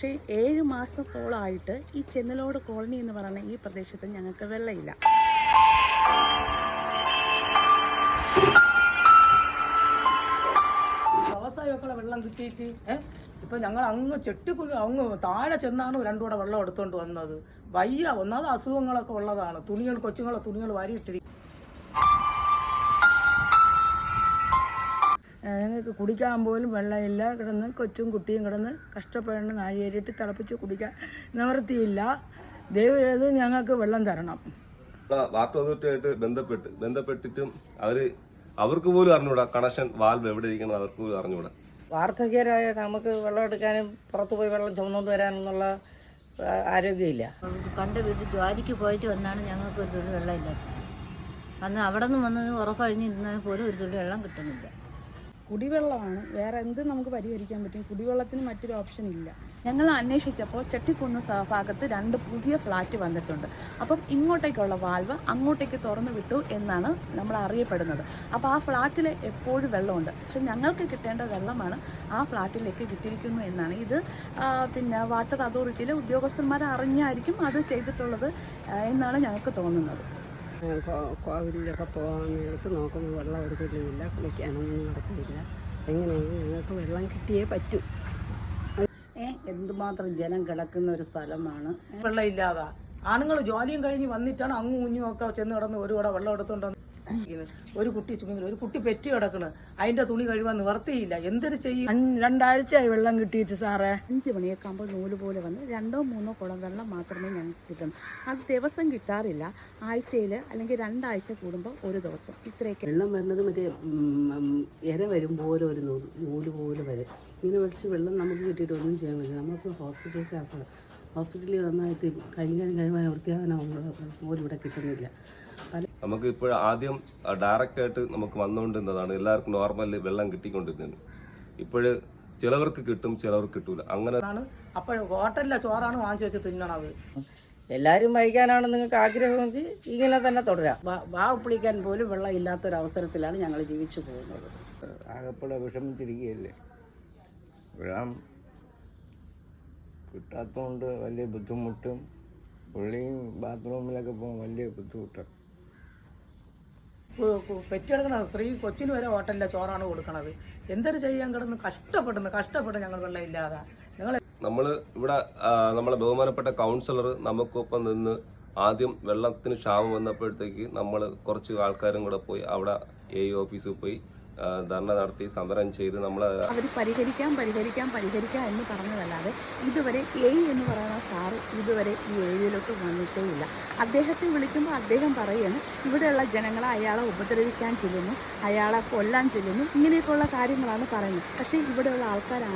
പക്ഷേ 7 മാസത്തോളമായിട്ട് ഈ ചെന്നലോട് കോളനി എന്ന് പറയുന്ന ഈ പ്രദേശത്ത് ഞങ്ങൾക്ക് വെള്ളമില്ല. വ്യവസായമൊക്കെ വെള്ളം കിട്ടിയിട്ട് ഇപ്പം ഞങ്ങൾ അങ്ങ് ചെട്ടിക്കുഞ്ഞ് അങ്ങ് താഴെ ചെന്നാണ് രണ്ടുകൂടെ വെള്ളം എടുത്തുകൊണ്ട് വന്നത്. വയ്യ, ഒന്നാമത് അസുഖങ്ങളൊക്കെ ഉള്ളതാണ്. കൊച്ചുങ്ങളെ തുണികൾ വാരിയിട്ടിരിക്കും. ഞങ്ങൾക്ക് കുടിക്കാൻ പോലും വെള്ളമില്ല. കിടന്ന് കൊച്ചും കുട്ടിയും കിടന്ന് കഷ്ടപ്പെടണം. നാഴിയേരിട്ട് തിളപ്പിച്ച് കുടിക്കാൻ നിവൃത്തിയില്ല. ദയവ് ചെയ്ത് ഞങ്ങൾക്ക് വെള്ളം തരണം. വാട്ടർ അതോറിറ്റിയായിട്ട് ബന്ധപ്പെട്ടിട്ടും അവർക്ക് പോലും അറിഞ്ഞൂടാ കണക്ഷൻ വാൽവ് എവിടെ ഇരിക്കണം, അവർക്ക് പോലും അറിഞ്ഞൂടാ. വാർദ്ധക്യരായ നമുക്ക് വെള്ളം എടുക്കാനും പുറത്തു പോയി വെള്ളം ചുമന്നുകൊണ്ട് വരാനെന്നുള്ള ആരോഗ്യമില്ല. കണ്ട വീട്ടിൽ ജോലിക്ക് പോയിട്ട് വന്നാണ് ഞങ്ങൾക്ക് ഒരു തുള്ളി വെള്ളമില്ലാത്തത്. അന്ന് അവിടെ നിന്ന് വന്നത് ഉറക്കഴിഞ്ഞിരുന്നാൽ പോലും ഒരു തുള്ളി വെള്ളം കിട്ടുന്നില്ല. കുടിവെള്ളമാണ്, വേറെ എന്ത് നമുക്ക് പരിഹരിക്കാൻ പറ്റും? കുടിവെള്ളത്തിന് മറ്റൊരു ഓപ്ഷൻ ഇല്ല. ഞങ്ങൾ അന്വേഷിച്ചപ്പോൾ ചെട്ടിക്കുന്ന് ഭാഗത്ത് 2 പുതിയ ഫ്ലാറ്റ് വന്നിട്ടുണ്ട്. അപ്പം ഇങ്ങോട്ടേക്കുള്ള വാൽവ് അങ്ങോട്ടേക്ക് തുറന്നു വിട്ടു എന്നാണ് നമ്മൾ അറിയപ്പെടുന്നത്. അപ്പോൾ ആ ഫ്ലാറ്റിൽ എപ്പോഴും വെള്ളമുണ്ട്. പക്ഷെ ഞങ്ങൾക്ക് കിട്ടേണ്ട വെള്ളമാണ് ആ ഫ്ലാറ്റിലേക്ക് വിട്ടിരിക്കുന്നു എന്നാണ്. ഇത് പിന്നെ വാട്ടർ അതോറിറ്റിയിലെ ഉദ്യോഗസ്ഥന്മാർ അറിഞ്ഞായിരിക്കും അത് ചെയ്തിട്ടുള്ളത് എന്നാണ് ഞങ്ങൾക്ക് തോന്നുന്നത്. കോവിലൊക്കെ പോകാൻ നേരത്ത് നോക്കുമ്പോൾ വെള്ളം ഒരു തുള്ളിയില്ല, കുളിക്കാനൊന്നും നടക്കില്ല. എങ്ങനെയെങ്കിലും ഞങ്ങൾക്ക് വെള്ളം കിട്ടിയേ പറ്റൂ. എന്തുമാത്രം ജനം കിടക്കുന്ന ഒരു സ്ഥലമാണ്. വെള്ളം ഇല്ലാതെ ആണുങ്ങൾ ജോലിയും കഴിഞ്ഞ് വന്നിട്ടാണ് അങ്ങും കുഞ്ഞും ഒക്കെ ചെന്ന് കിടന്ന് ഒരു കൂടെ വെള്ളം എടുത്തുകൊണ്ട് ഒരു കുട്ടി ചുമങ്ങി ഒരു കുട്ടി പെറ്റി കിടക്കണ്. അതിന്റെ തുണി കഴിവാൻ നിവർത്തിയില്ല. എന്തൊരു ചെയ്യും? 2 ആഴ്ചയായി വെള്ളം കിട്ടിയിട്ട് സാറേ. 5 മണിയൊക്കെ ആകുമ്പോൾ നൂല് പോലെ വന്ന് 2-3 കുളം വെള്ളം മാത്രമേ ഞങ്ങൾക്ക് കിട്ടുന്നു. അത് ദിവസം കിട്ടാറില്ല. ആഴ്ചയിൽ അല്ലെങ്കിൽ 2 ആഴ്ച കൂടുമ്പോൾ ഒരു ദിവസം ഇത്രയൊക്കെ വെള്ളം വരുന്നത്. മറ്റേ ഇര വരുമ്പോൾ ഒരു നൂല് പോലെ വരെ ഇങ്ങനെ വെച്ച് വെള്ളം നമുക്ക് കിട്ടിയിട്ട് ഒന്നും ചെയ്യാൻ പറ്റില്ല. നമ്മളിപ്പോൾ ഹോസ്പിറ്റൽ സ്റ്റാഫാണ്. ഹോസ്പിറ്റലിൽ നന്നായിട്ട് കഴിവാൻ വൃത്തിയാകാനാവുമ്പോൾ പോലും ഇവിടെ കിട്ടുന്നില്ല. നമുക്ക് ഇപ്പോൾ ആദ്യം ഡയറക്റ്റ് ആയിട്ട് നമുക്ക് വന്നുകൊണ്ടിരുന്നതാണ്. എല്ലാവർക്കും നോർമലി വെള്ളം കിട്ടിക്കൊണ്ടിരുന്നത്. ഇപ്പോഴ് ചിലവർക്ക് കിട്ടും, ചിലവർക്ക് കിട്ടൂല. അങ്ങനെ അപ്പോൾ ഹോട്ടലിലെ ചോറാണ് വാങ്ങിച്ചു വെച്ച് തിന്നണത്. എല്ലാവരും വഹിക്കാനാണ് നിങ്ങൾക്ക് ആഗ്രഹമെങ്കിൽ ഇങ്ങനെ തന്നെ തുടരാം. വാവ് പിളിക്കാൻ പോലും വെള്ളം ഇല്ലാത്തൊരവസരത്തിലാണ് ഞങ്ങൾ ജീവിച്ചു പോകുന്നത്. ആകെപ്പാടെ വിഷമിച്ചിരിക്കുകയല്ലേ. വെള്ളം കിട്ടാത്തതുകൊണ്ട് വലിയ ബുദ്ധിമുട്ടും, പുള്ളിയും ബാത്റൂമിലൊക്കെ പോകാൻ വലിയ ബുദ്ധിമുട്ടാണ്. പെറ്റെടുക്കണ സ്ത്രീ കൊച്ചിന് വരെ ഹോട്ടലിലെ ചോറാണ് കൊടുക്കണത്. എന്തൊരു ചെയ്യാൻ കിടന്ന് കഷ്ടപ്പെട്ട് ഞങ്ങൾ വെള്ളം ഇല്ലാതെ. നമ്മൾ ഇവിടെ നമ്മളെ ബഹുമാനപ്പെട്ട കൗൺസിലർ നമുക്കൊപ്പം നിന്ന് ആദ്യം വെള്ളത്തിന് ക്ഷാമം വന്നപ്പോഴത്തേക്ക് നമ്മൾ കുറച്ച് ആൾക്കാരും കൂടെ പോയി അവിടെ ഓഫീസിൽ പോയി ധർണ നടത്തി സമരം ചെയ്ത് നമ്മൾ അവർ പരിഹരിക്കാം എന്ന് പറഞ്ഞതല്ലാതെ ഇതുവരെ എന്ന് പറയുന്ന സാറ് ഇതുവരെ ഈ ഏരിയയിലോട്ട് വന്നിട്ടേ ഇല്ല. അദ്ദേഹത്തെ വിളിക്കുമ്പോൾ അദ്ദേഹം പറയുകയാണ് ഇവിടെയുള്ള ജനങ്ങളെ അയാളെ ഉപദ്രവിക്കാൻ ചെല്ലുന്നു, അയാളെ കൊല്ലാൻ ചെല്ലുന്നു, ഇങ്ങനെയൊക്കെയുള്ള കാര്യങ്ങളാണ് പറയുന്നത്. പക്ഷേ ഇവിടെയുള്ള ആൾക്കാരും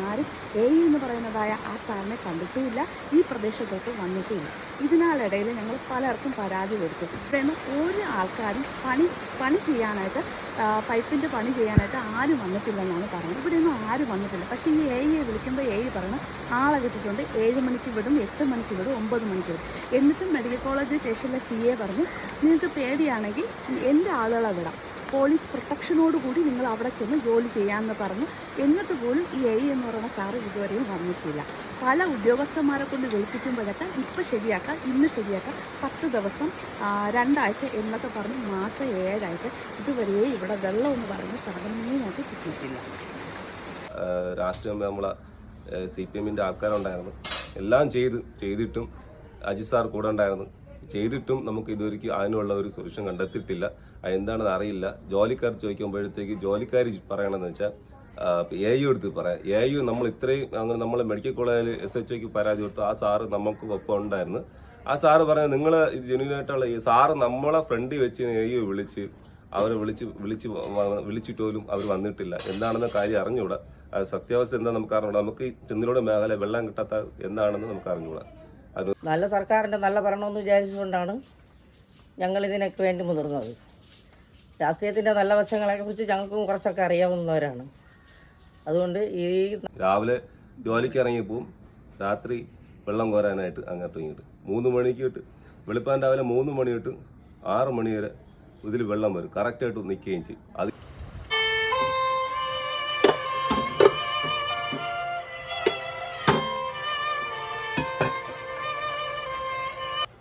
എന്ന് പറയുന്നതായ ആ സാറിനെ കണ്ടിട്ടുമില്ല, ഈ പ്രദേശത്തോട്ട് വന്നിട്ടുമില്ല. ഇതിനാളിടയിൽ ഞങ്ങൾ പലർക്കും പരാതി കൊടുത്തു. ഇവിടെയൊന്നും ഒരു ആൾക്കാരും പണി ചെയ്യാനായിട്ട് പൈപ്പിൻ്റെ പണി ചെയ്യാനായിട്ട് ആരും വന്നിട്ടില്ലെന്നാണ് പറഞ്ഞത്. ഇവിടെയൊന്നും ആരും വന്നിട്ടില്ല. പക്ഷേ ഈ വിളിക്കുമ്പോൾ പറയണം ആളെ കിട്ടിയിട്ടുണ്ട്, 7 മണിക്ക് വിടും, 8 മണിക്ക് വിടും, 9 മണിക്ക് വിടും. എന്നിട്ടും മെഡിക്കൽ കോളേജ് സ്റ്റേഷനിലെ CA പറഞ്ഞു നിങ്ങൾക്ക് പേടിയാണെങ്കിൽ എൻ്റെ ആളുകളെ വിടാം, പോലീസ് പ്രൊട്ടക്ഷനോടുകൂടി നിങ്ങൾ അവിടെ ചെന്ന് ജോലി ചെയ്യാമെന്ന് പറഞ്ഞു. എന്നിട്ട് പോലും ഈ എന്ന് പറയുന്ന സാറ് ഇതുവരെയും വന്നിട്ടില്ല. പല ഉദ്യോഗസ്ഥന്മാരെ കൊണ്ട് വിളിപ്പിക്കുമ്പോഴൊക്കെ ഇപ്പം ശരിയാക്കാം, ഇന്ന് ശരിയാക്കാം, 10 ദിവസം 2 ആഴ്ച എന്നൊക്കെ പറഞ്ഞ് മാസം 7 ആയിട്ട് ഇതുവരെ ഇവിടെ വെള്ളം എന്ന് പറയുന്ന സാധനമേ നമുക്ക് കിട്ടിയിട്ടില്ല. രാഷ്ട്രീയം നമ്മളെ CPM-ൻ്റെ ആൾക്കാരുണ്ടായിരുന്നു. എല്ലാം ചെയ്തിട്ടും അജിത് സാർ കൂടെ ഉണ്ടായിരുന്നു. ചെയ്തിട്ടും നമുക്ക് ഇതുവരെയ്ക്ക് അതിനുള്ള ഒരു സൊല്യൂഷൻ കണ്ടെത്തിയിട്ടില്ല. അതെന്താണെന്ന് അറിയില്ല. ജോലിക്കാർ ചോദിക്കുമ്പോഴത്തേക്ക് ജോലിക്കാർ പറയണമെന്ന് വെച്ചാൽ എടുത്ത് പറയാം. നമ്മൾ ഇത്രയും അങ്ങനെ നമ്മൾ മെഡിക്കൽ കോളേജിൽ SHOക്ക് പരാതി കൊടുത്തു. ആ സാറ് നമുക്ക് ഒപ്പം ഉണ്ടായിരുന്നു. ആ സാറ് പറഞ്ഞത് നിങ്ങൾ ജെന്യൂനായിട്ടുള്ള ഈ സാറ് നമ്മളെ ഫ്രണ്ടിൽ വെച്ച് അവരെ വിളിച്ചിട്ട് പോലും അവർ വന്നിട്ടില്ല. എന്താണെന്ന കാര്യം അറിഞ്ഞുകൂടാ. സത്യാവസ്ഥ എന്താ നമുക്ക് അറിഞ്ഞൂടാ. നമുക്ക് ചെന്നിലൂടെ മേഖല വെള്ളം കിട്ടാത്ത എന്താണെന്ന് നമുക്ക് അറിഞ്ഞുകൂടാ. നല്ല സർക്കാരിൻ്റെ നല്ല ഭരണമെന്ന് വിചാരിച്ചുകൊണ്ടാണ് ഞങ്ങൾ ഇതിനൊക്കെ വേണ്ടി മുതിർന്നത്. രാഷ്ട്രീയത്തിൻ്റെ നല്ല വശങ്ങളെക്കുറിച്ച് ഞങ്ങൾക്കും കുറച്ചൊക്കെ അറിയാവുന്നവരാണ്. അതുകൊണ്ട് ഈ രാവിലെ ജോലിക്ക് ഇറങ്ങിപ്പോവും, രാത്രി വെള്ളം കോരാനായിട്ട് അങ്ങോട്ടും ഇങ്ങോട്ട് 3 മണിക്ക് തൊട്ട് വെളുപ്പാൻ രാവിലെ 3 മണി തൊട്ട് 6 മണി വരെ ഇതിൽ വെള്ളം വരും. കറക്റ്റായിട്ട് നിൽക്കുകയും ചെയ്യും. അത്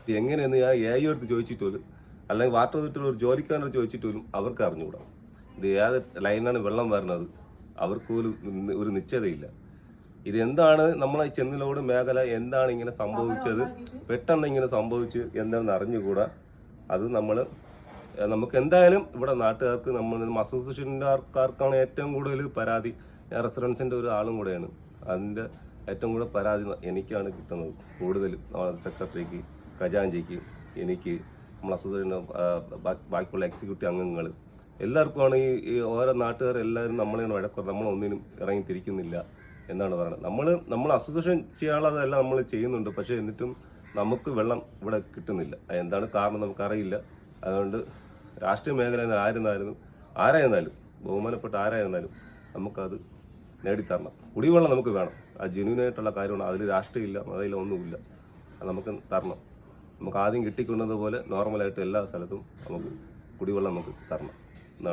ഇത് എങ്ങനെയെന്ന് ഞാൻ AI എടുത്ത് ചോദിച്ചിട്ട് പോലും, അല്ലെങ്കിൽ വാട്ടർ അതോറിറ്റിയിൽ ഒരു ജോലിക്കാരനോട് ചോദിച്ചിട്ട് പോലും അവർക്ക് അറിഞ്ഞുകൂടാ. ഇത് ഏത് ലൈനാണ് വെള്ളം വരുന്നത് അവർക്ക് ഒരു നിശ്ചയതയില്ല. ഇതെന്താണ് നമ്മളെ ചെന്നിലോട് മേഖല എന്താണ് ഇങ്ങനെ സംഭവിച്ചത്, പെട്ടെന്ന് ഇങ്ങനെ സംഭവിച്ച് എന്താണെന്ന് അറിഞ്ഞുകൂടാ. അത് നമുക്ക് എന്തായാലും ഇവിടെ നാട്ടുകാർക്ക് അസോസിയേഷൻ്റെ ആൾക്കാർക്കാണ് ഏറ്റവും കൂടുതൽ പരാതി. ഞാൻ റെസിഡൻസിൻ്റെ ഒരു ആളും കൂടെയാണ്. അതിൻ്റെ ഏറ്റവും കൂടുതൽ പരാതി എനിക്കാണ് കിട്ടുന്നത് കൂടുതൽ. സെക്രട്ടറിക്ക്, ഖജാൻജിക്ക്, എനിക്ക്, നമ്മൾ അസോസിയേഷൻ്റെ ബാക്കിയുള്ള എക്സിക്യൂട്ടീവ് അംഗങ്ങൾ എല്ലാവർക്കുമാണ് ഈ ഓരോ നാട്ടുകാർ എല്ലാവരും നമ്മളെയാണ് വഴക്കുറ. നമ്മളൊന്നിനും ഇറങ്ങി തിരിക്കുന്നില്ല എന്നാണ് പറയുന്നത്. നമ്മൾ അസോസിയേഷൻ ചെയ്യാനുള്ളതെല്ലാം നമ്മൾ ചെയ്യുന്നുണ്ട്. പക്ഷേ എന്നിട്ടും നമുക്ക് വെള്ളം ഇവിടെ കിട്ടുന്നില്ല. എന്താണ് കാരണം നമുക്കറിയില്ല. അതുകൊണ്ട് രാഷ്ട്രീയ മേഖല ആരായിരുന്നാലും ബഹുമാനപ്പെട്ട ആരായിരുന്നാലും നമുക്കത് നേടിത്തരണം. കുടിവെള്ളം നമുക്ക് വേണം. അത് ജെന്യൂനായിട്ടുള്ള കാര്യമാണ്. അതിൽ രാഷ്ട്രീയമില്ല, അതിൽ ഒന്നുമില്ല. അത് നമുക്ക് തരണം. നമുക്ക് ആദ്യം കിട്ടിക്കൊണ്ടതുപോലെ നോർമലായിട്ട് എല്ലാ സ്ഥലത്തും നമുക്ക് കുടിവെള്ളം നമുക്ക് തരണം.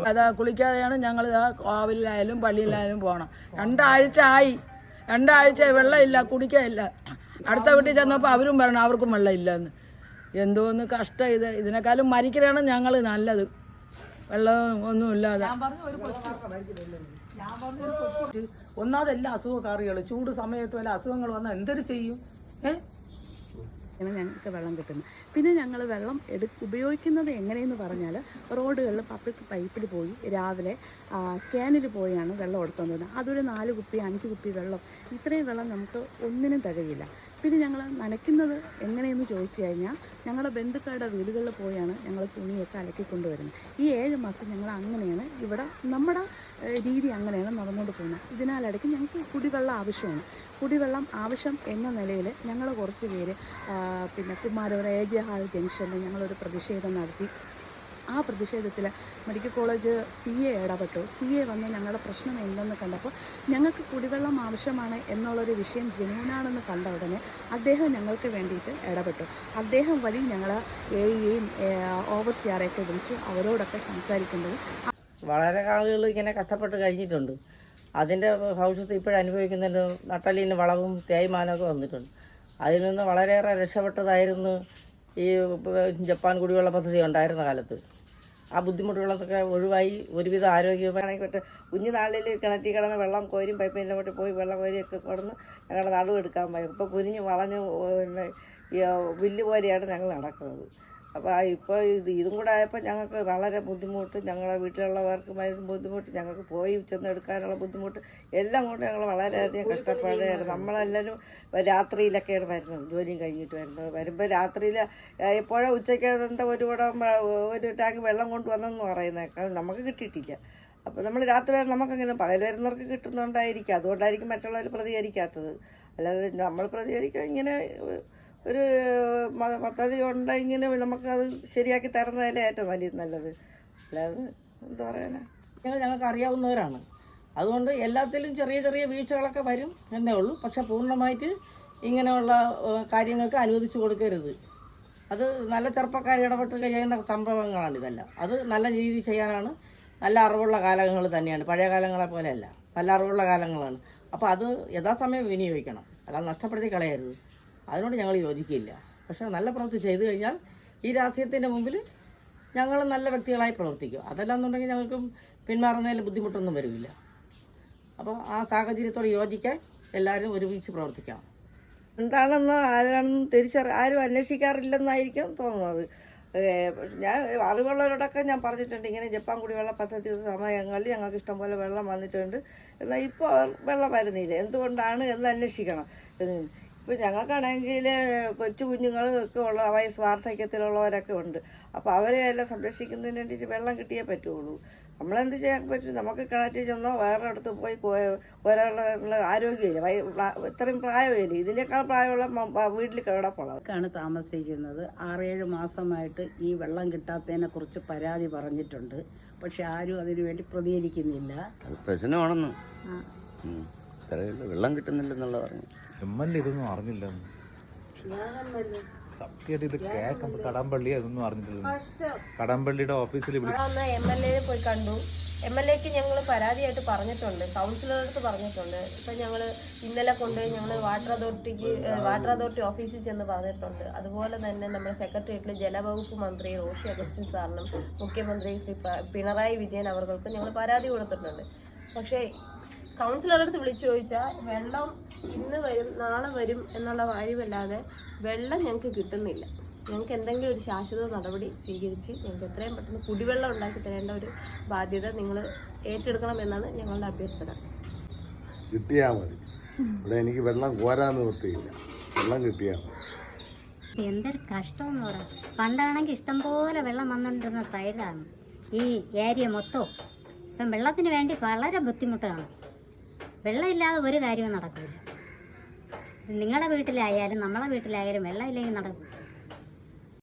അതാ കുളിക്കാതെയാണ് ഞങ്ങൾ കോവിലായാലും പള്ളിയിലായാലും പോകണം. 2 ആഴ്ച വെള്ളമില്ല, കുടിക്കാനില്ല. അടുത്ത വീട്ടിൽ ചെന്നപ്പോൾ അവരും പറയണം അവർക്കും വെള്ളമില്ല എന്ന്. എന്തോന്ന് കഷ്ടം ഇത്. ഇതിനേക്കാളും മരിക്കലാണ് ഞങ്ങൾ നല്ലത്, വെള്ളം ഒന്നുമില്ലാതെ. ഒന്നാമത് എല്ലാ അസുഖക്കാരികൾ ചൂട് സമയത്ത് വല്ല അസുഖങ്ങൾ വന്നാൽ എന്തൊരു ചെയ്യും? ഞങ്ങൾക്ക് വെള്ളം കിട്ടുന്നത്. പിന്നെ ഞങ്ങൾ വെള്ളം ഉപയോഗിക്കുന്നത് എങ്ങനെയെന്ന് പറഞ്ഞാൽ റോഡുകളിൽ പബ്ലിക് പൈപ്പിൽ പോയി രാവിലെ ക്യാനിൽ പോയാണ് വെള്ളം എടുത്തുകൊണ്ട് വരുന്നത്. അതൊരു 4 കുപ്പി 5 കുപ്പി വെള്ളം, ഇത്രയും വെള്ളം നമുക്ക് ഒന്നിനും തികയില്ല. പിന്നെ ഞങ്ങൾ നനയ്ക്കുന്നത് എങ്ങനെയെന്ന് ചോദിച്ചു കഴിഞ്ഞാൽ ഞങ്ങളുടെ ബന്ധുക്കളുടെ വീടുകളിൽ പോയാണ് ഞങ്ങൾ തുണിയൊക്കെ അലക്കിക്കൊണ്ടുവരുന്നത്. ഈ 7 മാസം ഞങ്ങൾ അങ്ങനെയാണ് ഇവിടെ നമ്മുടെ രീതി അങ്ങനെയാണ് നടന്നുകൊണ്ട് പോകുന്നത്. ഇതിനാലിടയ്ക്ക് ഞങ്ങൾക്ക് കുടിവെള്ളം ആവശ്യമാണ്. കുടിവെള്ളം ആവശ്യം എന്ന നിലയിൽ ഞങ്ങൾ കുറച്ച് പേര് പിന്നെ കുമാരപുരം AJ ഹാൾ ജംഗ്ഷനിൽ ഞങ്ങളൊരു പ്രതിഷേധം നടത്തി. ആ പ്രതിഷേധത്തിൽ മെഡിക്കൽ കോളേജ് CA ഇടപെട്ടു. CA വന്ന് ഞങ്ങളുടെ പ്രശ്നം എന്തെന്ന് കണ്ടപ്പോൾ ഞങ്ങൾക്ക് കുടിവെള്ളം ആവശ്യമാണ് എന്നുള്ളൊരു വിഷയം ജെന്യൂനാണെന്ന് കണ്ട ഉടനെ അദ്ദേഹം ഞങ്ങൾക്ക് വേണ്ടിയിട്ട് ഇടപെട്ടു. അദ്ദേഹം വഴി ഞങ്ങൾ AEയും ഓവർസിയറെയൊക്കെ വിളിച്ച് അവരോടൊക്കെ സംസാരിക്കുന്നത്. വളരെ ആളുകൾ ഇങ്ങനെ കഷ്ടപ്പെട്ട് കഴിഞ്ഞിട്ടുണ്ട്. അതിൻ്റെ ഭവിഷ്യത്ത് ഇപ്പോഴനുഭവിക്കുന്നതിന് നട്ടലിന് വളവും തേയ്മാനമൊക്കെ വന്നിട്ടുണ്ട്. അതിൽ നിന്ന് വളരെയേറെ രക്ഷപ്പെട്ടതായിരുന്നു ഈ ജപ്പാൻ കുടിവെള്ള പദ്ധതി ഉണ്ടായിരുന്ന കാലത്ത്. ആ ബുദ്ധിമുട്ടുകളൊക്കെ ഒഴിവായി ഒരുവിധ ആരോഗ്യമായിക്കോട്ടെ. കുഞ്ഞുനാളിൽ കിണറ്റിൽ കിടന്ന് വെള്ളം കോരും പൈപ്പിൻ്റെ കൂട്ടി പോയി വെള്ളം കോരിയൊക്കെ കൊടുന്ന് ഞങ്ങളുടെ നടുവ് എടുക്കാൻ പോയി. ഇപ്പോൾ കുനിഞ്ഞ് വളഞ്ഞ് വില്ല് പോലെയാണ് ഞങ്ങൾ നടക്കുന്നത്. അപ്പോൾ ഇപ്പോൾ ഇതും കൂടെ ആയപ്പോൾ ഞങ്ങൾക്ക് വളരെ ബുദ്ധിമുട്ട്, ഞങ്ങളുടെ വീട്ടിലുള്ളവർക്ക് ബുദ്ധിമുട്ട്, ഞങ്ങൾക്ക് പോയി ചെന്നെടുക്കാനുള്ള ബുദ്ധിമുട്ട് എല്ലാം കൊണ്ട് ഞങ്ങൾ വളരെയധികം കഷ്ടപ്പെടുകയാണ്. നമ്മളെല്ലാവരും രാത്രിയിലൊക്കെയാണ് വരുന്നത്, ജോലിയും കഴിഞ്ഞിട്ട് വരുമ്പോൾ രാത്രിയിൽ എപ്പോഴും ഉച്ചയ്ക്ക് എന്താ ഒരു ടാങ്ക് വെള്ളം കൊണ്ടുവന്നെന്ന് പറയുന്നേക്കാം, നമുക്ക് കിട്ടിയിട്ടില്ല. അപ്പോൾ നമ്മൾ രാത്രി നമുക്കങ്ങനെ പകൽ വരുന്നവർക്ക് കിട്ടുന്നുണ്ടായിരിക്കും, അതുകൊണ്ടായിരിക്കും മറ്റുള്ളവർ പ്രതികരിക്കാത്തത്. അല്ലാതെ നമ്മൾ പ്രതികരിക്കുക ഇങ്ങനെ ഒരു പദ്ധതി ഉണ്ട്, ഇങ്ങനെ നമുക്കത് ശരിയാക്കി തരുന്നതല്ലേ ഏറ്റവും വലിയ നല്ലത്. അല്ലാതെ എന്താ പറയാനാ, ഞങ്ങൾക്ക് അറിയാവുന്നവരാണ്. അതുകൊണ്ട് എല്ലാത്തിലും ചെറിയ ചെറിയ വീഴ്ചകളൊക്കെ വരും എന്നേ ഉള്ളൂ. പക്ഷെ പൂർണ്ണമായിട്ട് ഇങ്ങനെയുള്ള കാര്യങ്ങൾക്ക് അനുവദിച്ചു കൊടുക്കരുത്. അത് നല്ല ചെറുപ്പക്കാർ ഇടപെട്ട് ചെയ്യുന്ന സംഭവങ്ങളാണ് ഇതെല്ലാം. അത് നല്ല രീതിയിൽ ചെയ്യാനാണ് നല്ല അറിവുള്ള കാലങ്ങൾ തന്നെയാണ്, പഴയ കാലങ്ങളെ പോലെയല്ല, നല്ല അറിവുള്ള കാലങ്ങളാണ്. അപ്പോൾ അത് യഥാസമയം വിനിയോഗിക്കണം, അല്ലാതെ നഷ്ടപ്പെടുത്തി കളയരുത്. അതിനോട് ഞങ്ങൾ യോജിക്കില്ല. പക്ഷേ നല്ല പ്രവൃത്തി ചെയ്തു കഴിഞ്ഞാൽ ഈ രാഷ്ട്രീയത്തിൻ്റെ മുമ്പിൽ ഞങ്ങൾ നല്ല വ്യക്തികളായി പ്രവർത്തിക്കും. അതല്ലാന്നുണ്ടെങ്കിൽ ഞങ്ങൾക്ക് പിന്മാറുന്നതിൽ ബുദ്ധിമുട്ടൊന്നും വരില്ല. അപ്പോൾ ആ സാഹചര്യത്തോട് യോജിക്കാൻ എല്ലാവരും ഒരുമിച്ച് പ്രവർത്തിക്കണം. എന്താണെന്നോ ആരാണെന്ന് ആരും അന്വേഷിക്കാറില്ലെന്നായിരിക്കും തോന്നുന്നത്. ഞാൻ അറിവുള്ളവരോടൊക്കെ ഞാൻ പറഞ്ഞിട്ടുണ്ട്, ഇങ്ങനെ ജപ്പാൻ കുടിവെള്ള പദ്ധതി സമയങ്ങളിൽ ഞങ്ങൾക്ക് ഇഷ്ടംപോലെ വെള്ളം വന്നിട്ടുണ്ട്, എന്നാൽ ഇപ്പോൾ വെള്ളം വരുന്നില്ല, എന്തുകൊണ്ടാണ് എന്ന് അന്വേഷിക്കണം. ഇപ്പോൾ ഞങ്ങൾക്കാണെങ്കിൽ കൊച്ചു കുഞ്ഞുങ്ങളൊക്കെ ഉള്ള വയസ്സ് വാർദ്ധക്യത്തിലുള്ളവരൊക്കെ ഉണ്ട്. അപ്പോൾ അവരെ എല്ലാം സംരക്ഷിക്കുന്നതിന് വേണ്ടിയിട്ട് വെള്ളം കിട്ടിയേ പറ്റുള്ളൂ. നമ്മളെന്ത് ചെയ്യാൻ പറ്റും? നമുക്ക് കിണറ്റിൽ ചെന്നോ വേറെ അടുത്ത് പോയി ഒരാളുള്ള ആരോഗ്യമില്ല, ഇത്രയും പ്രായമില്ല, ഇതിനേക്കാൾ പ്രായമുള്ള വീട്ടിൽ കിടപ്പുള്ളവർക്കാണ് താമസിക്കുന്നത്. 6-7 മാസമായിട്ട് ഈ വെള്ളം കിട്ടാത്തതിനെ കുറിച്ച് പരാതി പറഞ്ഞിട്ടുണ്ട്. പക്ഷെ ആരും അതിനു വേണ്ടി പ്രതികരിക്കുന്നില്ല. അത് പ്രശ്നമാണെന്ന് വെള്ളം കിട്ടുന്നില്ലെന്നുള്ള പറഞ്ഞു. MLA ഇതൊന്നും അറിഞ്ഞില്ല. സത്യമായിട്ട് ഇത് കേൾക്കുമ്പോൾ കടമ്പള്ളി അതൊന്നും അറിഞ്ഞിട്ടില്ല. കടമ്പള്ളിയുടെ ഓഫീസിൽ MLA പോയി കണ്ടു, MLAക്ക് ഞങ്ങൾ പരാതിയായിട്ട് പറഞ്ഞിട്ടുണ്ട്, കൗൺസിലറുടെ അടുത്ത് പറഞ്ഞിട്ടുണ്ട്. ഇപ്പം ഞങ്ങൾ ഇന്നലെ കൊണ്ട് ഞങ്ങൾ വാട്ടർ അതോറിറ്റി ഓഫീസിൽ ചെന്ന് പറഞ്ഞിട്ടുണ്ട്. അതുപോലെ തന്നെ നമ്മുടെ സെക്രട്ടേറിയറ്റിൽ ജലവകുപ്പ് മന്ത്രി റോഷി അഗസ്റ്റിൻ സാറിനും മുഖ്യമന്ത്രി ശ്രീ പിണറായി വിജയൻ അവർക്കും ഞങ്ങൾ പരാതി കൊടുത്തിട്ടുണ്ട്. പക്ഷേ കൗൺസിലറുടെ അടുത്ത് വിളിച്ചു ചോദിച്ചാൽ വെള്ളം ഇന്ന് വരും നാളെ വരും എന്നുള്ള കാര്യമല്ലാതെ വെള്ളം ഞങ്ങൾക്ക് കിട്ടുന്നില്ല. ഞങ്ങൾക്ക് എന്തെങ്കിലും ഒരു ശാശ്വത നടപടി സ്വീകരിച്ച് ഞങ്ങൾക്ക് എത്രയും പെട്ടെന്ന് കുടിവെള്ളം ഉണ്ടാക്കി തരേണ്ട ഒരു ബാധ്യത നിങ്ങൾ ഏറ്റെടുക്കണമെന്നാണ് ഞങ്ങളുടെ അഭ്യർത്ഥന. കിട്ടിയാൽ മതി. ഇവിടെ എനിക്ക് വെള്ളം കോരാൻ നിവൃത്തിയില്ല, വെള്ളം കിട്ടിയാൽ മതി. എന്തൊരു കഷ്ടമെന്ന് പറയാം. പണ്ടാണെങ്കിൽ ഇഷ്ടംപോലെ വെള്ളം വന്നുകൊണ്ടിരുന്ന സൈഡാണ് ഈ ഏരിയ മൊത്തം. ഇപ്പം വെള്ളത്തിന് വേണ്ടി വളരെ ബുദ്ധിമുട്ടാണ്. വെള്ളമില്ലാതെ ഒരു കാര്യവും നടക്കില്ല. നിങ്ങളുടെ വീട്ടിലായാലും നമ്മളെ വീട്ടിലായാലും വെള്ളമില്ലെങ്കിൽ നടക്കും.